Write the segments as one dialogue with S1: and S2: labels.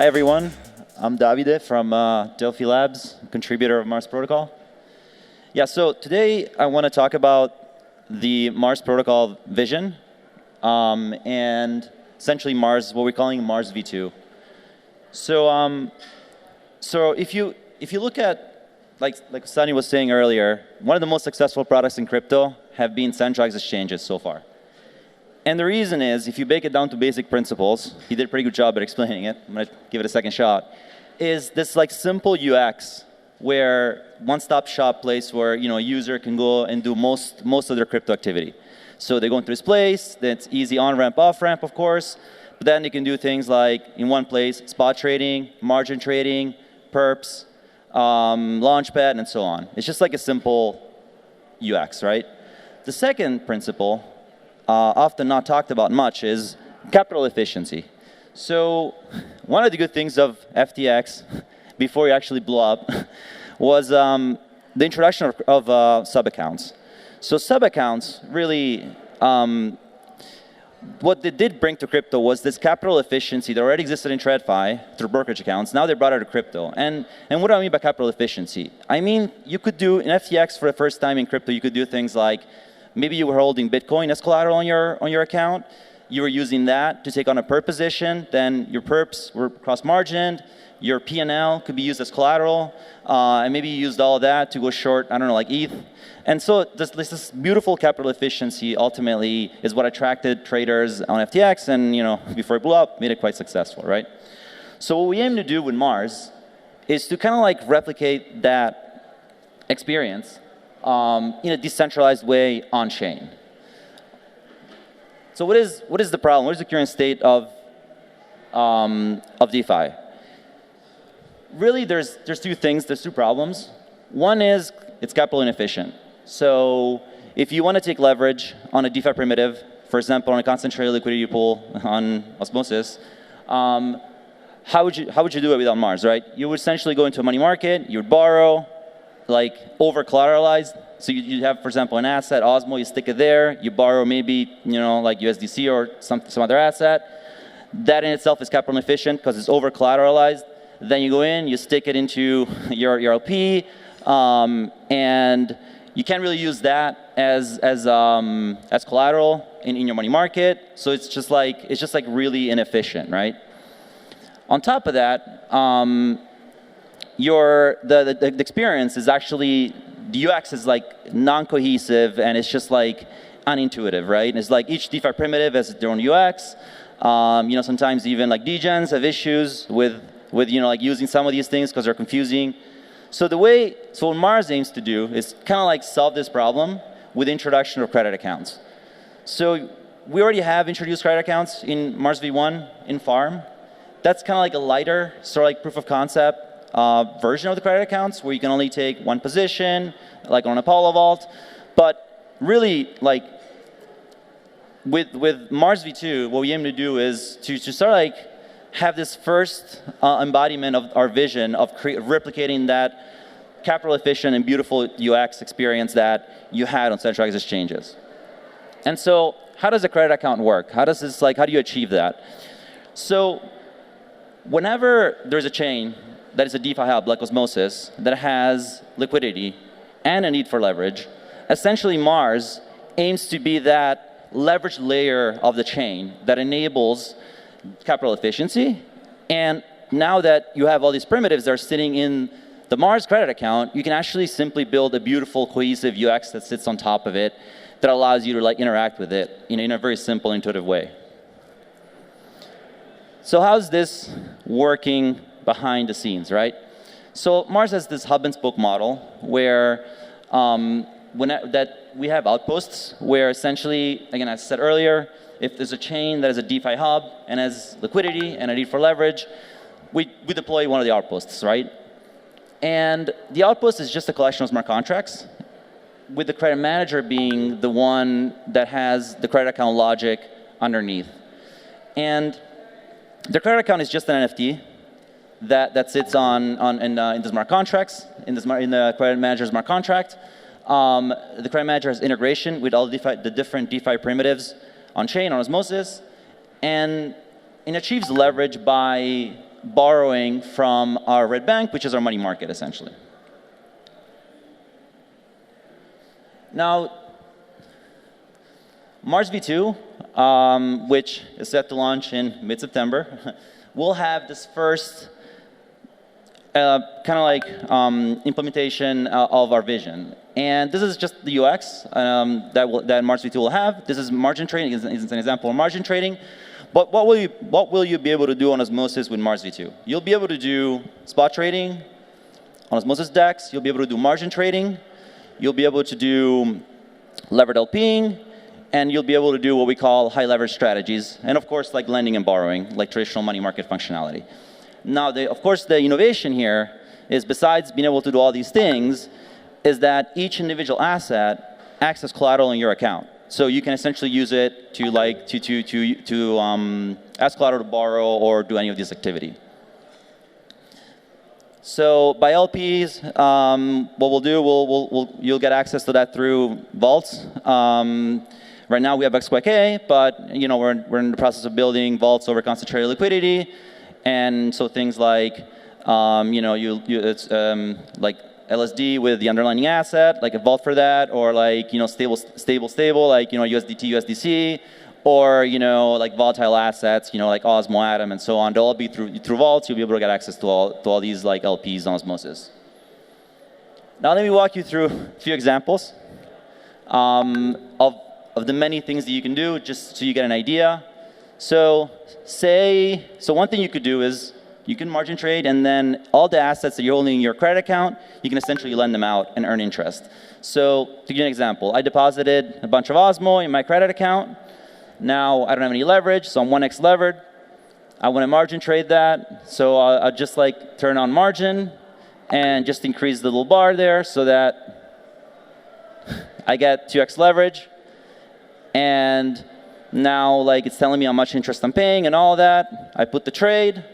S1: Hi, everyone. I'm Davide from Delphi Labs, contributor of Mars Protocol. Yeah, so today I want to talk about the Mars Protocol vision and essentially Mars, what we're calling Mars v2. So, if you look at, like Sunny was saying earlier, one of the most successful products in crypto have been centralized exchanges so far. And the reason is, if you break it down to basic principles, he did a pretty good job at explaining it. I'm going to give it a second shot. Is this like simple UX where one-stop shop place where a user can go and do most of their crypto activity. So they go into this place. That's easy on-ramp, off-ramp, of course. But then they can do things like in one place, spot trading, margin trading, perps, launchpad, and so on. It's just like a simple UX, right? The second principle, often not talked about much, is capital efficiency. So one of the good things of FTX, before it actually blew up, was the introduction of sub-accounts. So sub-accounts really, what they did bring to crypto was this capital efficiency that already existed in TradFi through brokerage accounts. Now they brought it to crypto. And what do I mean by capital efficiency? I mean, you could do, in FTX for the first time in crypto, you could do things like, maybe you were holding Bitcoin as collateral on your account. You were using that to take on a perp position. Then your perps were cross-margined. Your P&L could be used as collateral. And maybe you used all of that to go short, I don't know, like ETH. And so this beautiful capital efficiency ultimately is what attracted traders on FTX. And before it blew up, made it quite successful, right? So what we aim to do with Mars is to kind of like replicate that experience in a decentralized way on-chain. So what is the problem? What is the current state of DeFi? Really, there's two things. There's two problems. One is it's capital inefficient. So if you want to take leverage on a DeFi primitive, for example, on a concentrated liquidity pool on Osmosis, how would you do it without Mars, right? You would essentially go into a money market. You would borrow, like over-collateralized. So you have, for example, an asset, Osmo, you stick it there. You borrow maybe, like USDC or some other asset. That in itself is capital inefficient because it's over-collateralized. Then you go in, you stick it into your LP, and you can't really use that as collateral in your money market. So it's just like really inefficient, right? On top of that, the experience is actually, the UX is like non-cohesive and it's just like unintuitive, right? It's like each DeFi primitive has their own UX. Sometimes even like degens have issues with like using some of these things because they're confusing. So what Mars aims to do is kind of like solve this problem with the introduction of credit accounts. So we already have introduced credit accounts in Mars v1 in Farm. That's kind of like a lighter sort of like proof of concept version of the credit accounts where you can only take one position, like on Apollo Vault. But really, like with Mars v2, what we aim to do is to sort of like have this first embodiment of our vision of replicating that capital efficient and beautiful UX experience that you had on centralized exchanges. And so how does a credit account work? How do you achieve that? So whenever there's a chain that is a DeFi hub like Osmosis that has liquidity and a need for leverage, essentially Mars aims to be that leverage layer of the chain that enables capital efficiency. And now that you have all these primitives that are sitting in the Mars credit account, you can actually simply build a beautiful cohesive UX that sits on top of it that allows you to like interact with it in a very simple, intuitive way. So how's this working behind the scenes, right? So Mars has this hub and spoke model where we have outposts where essentially, again, as I said earlier, if there's a chain that is a DeFi hub and has liquidity and a need for leverage, we deploy one of the outposts, right? And the outpost is just a collection of smart contracts, with the credit manager being the one that has the credit account logic underneath. And the credit account is just an NFT that sits in the smart contracts, in the credit manager smart contract. The credit manager has integration with all the different DeFi primitives on chain, on Osmosis, and it achieves leverage by borrowing from our red bank, which is our money market, essentially. Now, Mars v2, which is set to launch in mid-September, will have this first kind of like implementation of our vision. And this is just the UX that Mars v2 will have. This is margin trading. Is an example of margin trading. But what will you be able to do on Osmosis with Mars v2? You'll be able to do spot trading on Osmosis DEX. You'll be able to do margin trading. You'll be able to do levered LPing. And you'll be able to do what we call high leverage strategies. And of course, like lending and borrowing, like traditional money market functionality. Now, of course, the innovation here is, besides being able to do all these things, is that each individual asset acts as collateral in your account. So you can essentially use it to ask collateral to borrow or do any of this activity. So by LPs, what we'll do, you'll get access to that through vaults. Right now we have XYK, but we're in the process of building vaults over concentrated liquidity, and so things like it's like LSD with the underlying asset, like a vault for that, or like stable, like USDT, USDC, or like volatile assets, like Osmo, Atom, and so on. They'll all be through vaults. You'll be able to get access to all these like LPs on Osmosis. Now let me walk you through a few examples of the many things that you can do, just so you get an idea. So one thing you could do is you can margin trade, and then all the assets that you're holding in your credit account, you can essentially lend them out and earn interest. So to give you an example, I deposited a bunch of Osmo in my credit account. Now I don't have any leverage, so I'm 1x levered. I want to margin trade that, so I'll just like turn on margin and just increase the little bar there so that I get 2x leverage. And now like it's telling me how much interest I'm paying and all that. I put the trade.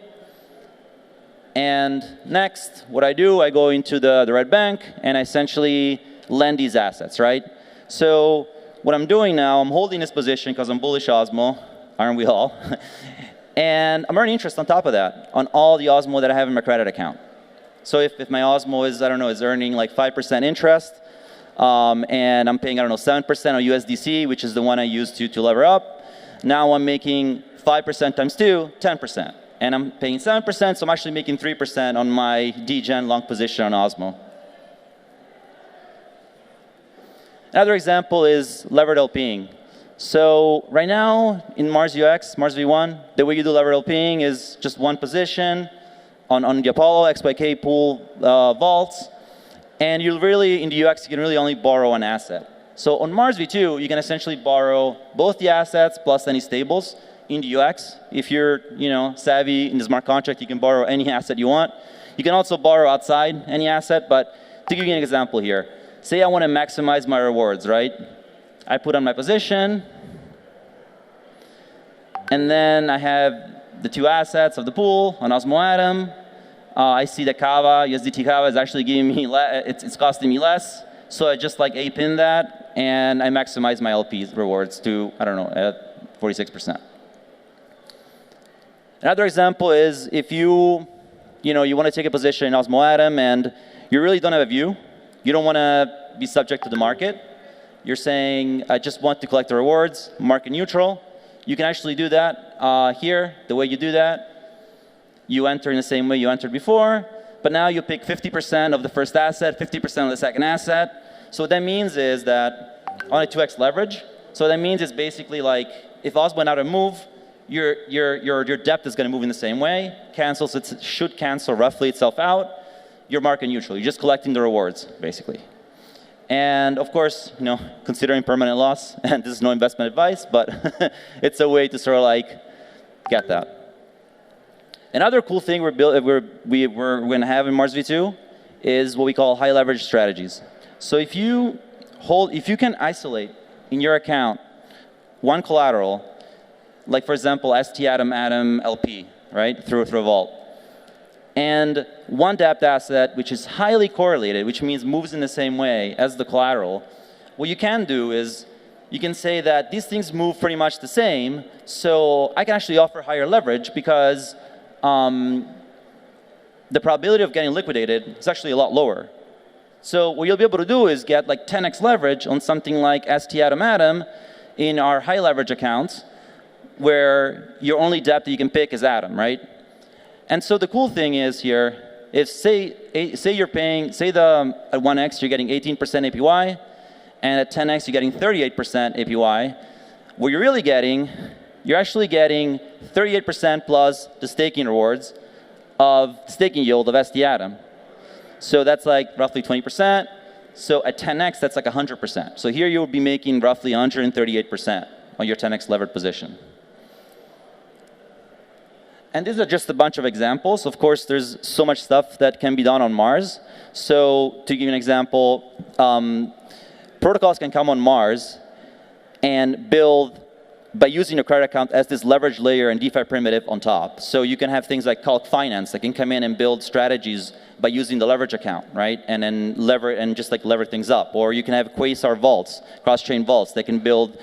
S1: And next, what I do, I go into the red bank and I essentially lend these assets, right? So what I'm doing now, I'm holding this position because I'm bullish Osmo, aren't we all? And I'm earning interest on top of that, on all the Osmo that I have in my credit account. So if my Osmo is, is earning like 5% interest, and I'm paying, 7% on USDC, which is the one I use to lever up. Now I'm making 5% times 2, 10%. And I'm paying 7%, so I'm actually making 3% on my degen long position on Osmo. Another example is levered LPing. So right now in Mars UX, Mars v1, the way you do levered LPing is just one position on the Apollo XYK pool vaults. And you'll really, in the UX, you can really only borrow an asset. So on Mars v2, you can essentially borrow both the assets plus any stables in the UX. If you're savvy in the smart contract, you can borrow any asset you want. You can also borrow outside any asset, but to give you an example here, say I want to maximize my rewards, right? I put on my position, and then I have the two assets of the pool on Osmo Atom. I see that Kava, USDT Kava is actually giving me it's costing me less. So I just like ape in that, and I maximize my LP's rewards to, 46%. Another example is if you want to take a position in Osmo Atom and you really don't have a view, you don't want to be subject to the market. You're saying, I just want to collect the rewards, market neutral. You can actually do that here. The way you do that, you enter in the same way you entered before, but now you pick 50% of the first asset, 50% of the second asset. So what that means is that on a 2x leverage, so that means it's basically like if Osmo went out and move, your depth is going to move in the same way. It should cancel roughly itself out. You're market neutral. You're just collecting the rewards, basically. And of course, considering permanent loss, and this is no investment advice, but it's a way to sort of like get that. Another cool thing we're going to have in Mars v2 is what we call high leverage strategies. So if you can isolate in your account one collateral, like for example, ST Atom LP, right, through a vault, and one dApps asset which is highly correlated, which means moves in the same way as the collateral, what you can do is you can say that these things move pretty much the same, so I can actually offer higher leverage because the probability of getting liquidated is actually a lot lower. So what you'll be able to do is get like 10x leverage on something like ST Atom Atom in our high leverage accounts, where your only debt that you can pick is Atom, right? And so the cool thing is here, if say you're paying, say at 1x you're getting 18% APY, and at 10x you're getting 38% APY, what you're really getting, you're actually getting 38% plus the staking rewards of staking yield of ST Atom. So that's like roughly 20%. So at 10x, that's like 100%. So here you would be making roughly 138% on your 10x levered position. And these are just a bunch of examples. Of course, there's so much stuff that can be done on Mars. So to give you an example, protocols can come on Mars and build by using a credit account as this leverage layer and DeFi primitive on top. So you can have things like Calc Finance that can come in and build strategies by using the leverage account, right? And then just lever things up. Or you can have Quasar vaults, cross-chain vaults that can build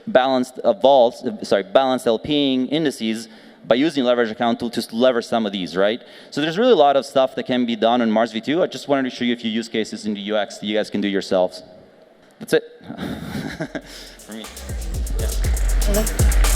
S1: balanced LPing indices by using leverage account to just lever some of these, right? So there's really a lot of stuff that can be done on Mars V2. I just wanted to show you a few use cases in the UX that you guys can do yourselves. That's it. For me. Yeah.